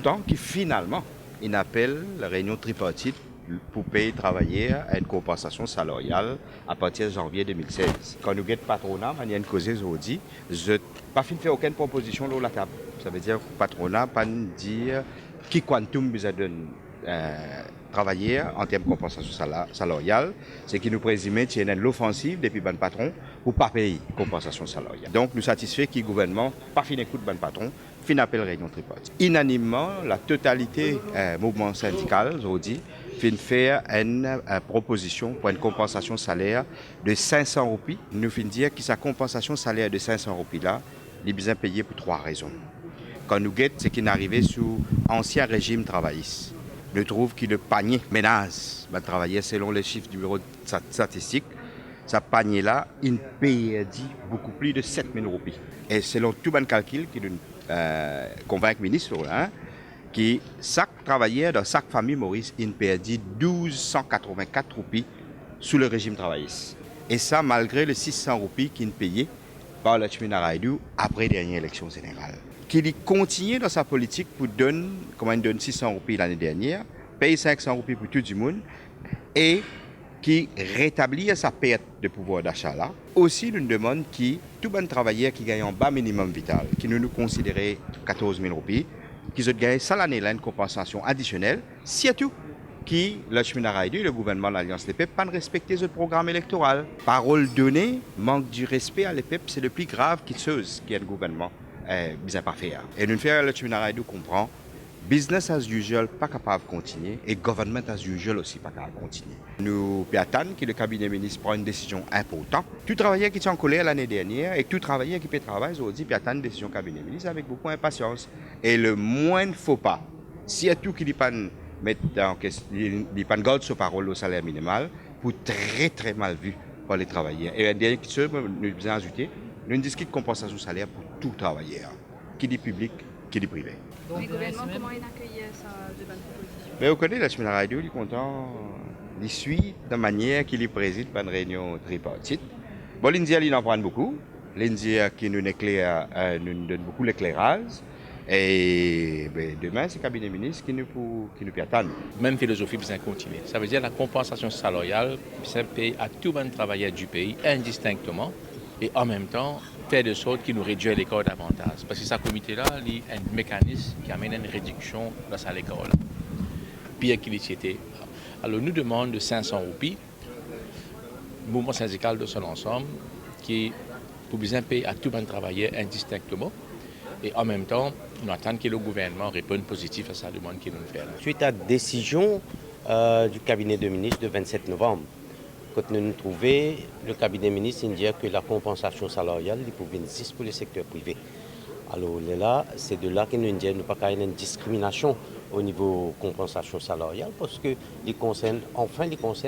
content qu'il finalement, il appelle la réunion tripartite pour payer travailleurs à une compensation salariale à partir de janvier 2016. Quand nous guettons patronat, il y a une cause aujourd'hui, je n'ai pas fait aucune proposition sur la table. Ça veut dire que le patronat pas dire qui quantum besoin de travailler en termes de compensation salariale, c'est qui nous présume qu'il y a l'offensive depuis le patron pour ne pas payer compensation salariale. Donc nous satisfait que le gouvernement pas fini coup de bon patron, fin appel réunion tripartite. Unanimement, la totalité mouvement syndical aujourd'hui fin faire une proposition pour une compensation salaire de 500 roupies. Nous fin dire que sa compensation salaire de 500 roupies là, il est besoin payé pour 3 raisons. Quand nous guettons, c'est qu'il est arrivé sous ancien régime travailliste. Nous trouvons que le panier ménage va travailler selon les chiffres du bureau de statistique. Ce panier-là, il paye beaucoup plus de 7 000 roupies. Et selon tout bon calcul qui nous convainc le ministre, qui chaque travailleur dans chaque famille Maurice, il paye 1284 roupies sous le régime travailliste. Et ça, malgré les 600 roupies qu'il payait par le Chmina Raidou après la dernière élection générale. Qu'il continue dans sa politique pour donner, comme il donne 600 roupies l'année dernière, paye 500 roupies pour tout le monde et qui rétablit sa perte de pouvoir d'achat là. Aussi, nous demandons que tout bon travailleur qui gagne un bas minimum vital, qui nous considère 14 000 roupies, qui ont gagné ça l'année là une compensation additionnelle, surtout qui, le Chmina Raidou, le gouvernement de l'Alliance des peuples, pas respecter ce programme électoral. Parole donnée, manque du respect à l'EPEP, c'est le plus grave qui chose qui est le gouvernement. Bien pas faire. Et nous faisons le Chmina Raidou comprend business as usual pas capable de continuer et government as usual aussi pas capable de continuer. Nous attendons que le cabinet ministre prenne une décision importante. Tout travailleur qui était en colère l'année dernière et tout travailleur qui peut travailler aujourd'hui peut attendre une décision du cabinet ministre avec beaucoup d'impatience. Et le moindre faux pas, si tout qui ne pas mettre en question, il pas garde sa parole au salaire minimal, pour très mal vu par les travailleurs. Et un dernier chose, nous devons ajouter, nous discutons de compensation salaire pour tout travailleur, qui dit public, qui dit privé. Donc, le gouvernement, comment il accueille ça de bonne proposition? Mais vous connaissez, la Chmina Raidou, il est content, il suit de manière qu'il préside une réunion tripartite. Bon, l'India, il en prend beaucoup. L'India qui nous éclaire, nous donne beaucoup d'éclairage. Et demain, c'est le cabinet ministre qui nous peut attendre. Même philosophie besoin continuer. Ça veut dire la compensation salariale besoin payer à tout le travailleur du pays indistinctement et en même temps faire de sorte qu'il nous réduise l'écart davantage. Parce que ce comité-là, il y a un mécanisme qui amène une réduction dans sa l'écart. Pire qu'il était. Alors nous demandons de 500 roupies, le mouvement syndical de son ensemble, qui pour besoin payer à tout le travailleur indistinctement. Et en même temps, nous attendons que le gouvernement réponde positif à sa demande qu'il nous fait. Suite à la décision du cabinet de ministre de 27 novembre, quand nous trouvons, le cabinet ministre dit que la compensation salariale il pouvait exister pour le secteur privé. Alors là, c'est de là que nous disons pas qu'il y a une discrimination au niveau compensation salariale parce que les concerne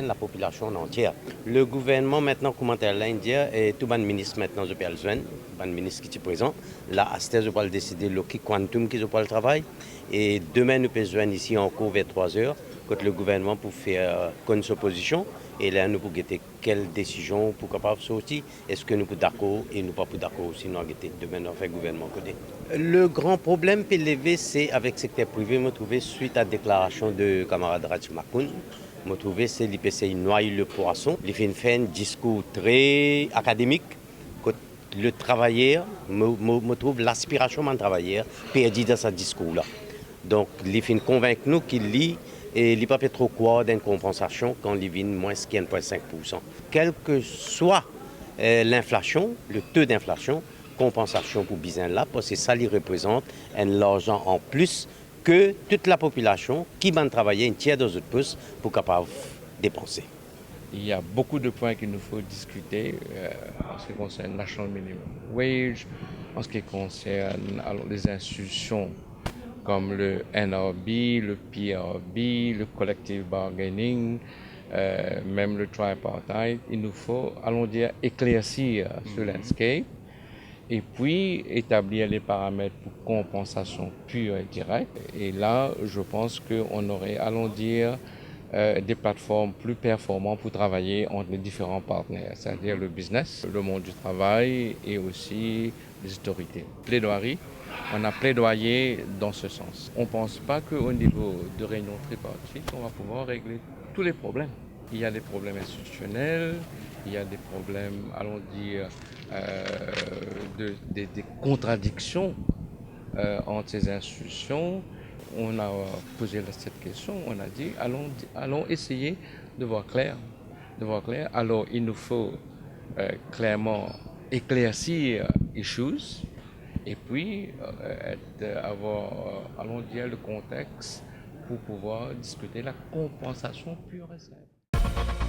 la population entière. Le gouvernement maintenant commentaire là indien et tout le ministre maintenant je peux le joindre, le ministre qui est présent. Là, à cette heure, je peux décider le quantum qui peut le travail et demain nous pouvons joindre ici en cours vers 3 heures quand le gouvernement pour faire une opposition. Et là, nous pouvons guetter quelle décision pour capable sortir. Est-ce que nous sommes d'accord et nous pas d'accord aussi nous guetter demain dans le gouvernement côté. Le grand problème pour lever, c'est avec le secteur privé, me trouver suite à la déclaration de camarade Raj Makoun, me trouver c'est l'IPCI noyer le poisson. Il fait un discours très académique. Le travailleur, me trouve l'aspiration d'un travailleur perdu dans ce discours-là. Donc, il fait convaincre nous qu'il lit. Et il n'y a pas trop quoi d'une compensation quand il vient moins 1,5%. Quelle que soit l'inflation, le taux d'inflation, compensation pour business là, parce que ça lui représente un argent en plus que toute la population qui va travailler un tiers des autres postes pour capable dépenser. Il y a beaucoup de points qu'il nous faut discuter en ce qui concerne National Minimum Wage, en ce qui concerne les institutions comme le NRB, le PRB, le Collective Bargaining, même le Tripartite. Il nous faut, allons dire, éclaircir ce landscape et puis établir les paramètres pour compensation pure et directe. Et là, je pense qu'on aurait, allons dire, des plateformes plus performantes pour travailler entre les différents partenaires, c'est-à-dire le business, le monde du travail et aussi les autorités. Plaidoirie On a plaidoyé dans ce sens. On ne pense pas qu'au niveau de réunion tripartite, on va pouvoir régler tous les problèmes. Il y a des problèmes institutionnels, il y a des problèmes, allons dire, des contradictions entre ces institutions. On a posé cette question, on a dit allons essayer de voir clair. Alors il nous faut clairement éclaircir les choses et puis avoir, allons dire, le contexte pour pouvoir discuter la compensation pure et simple.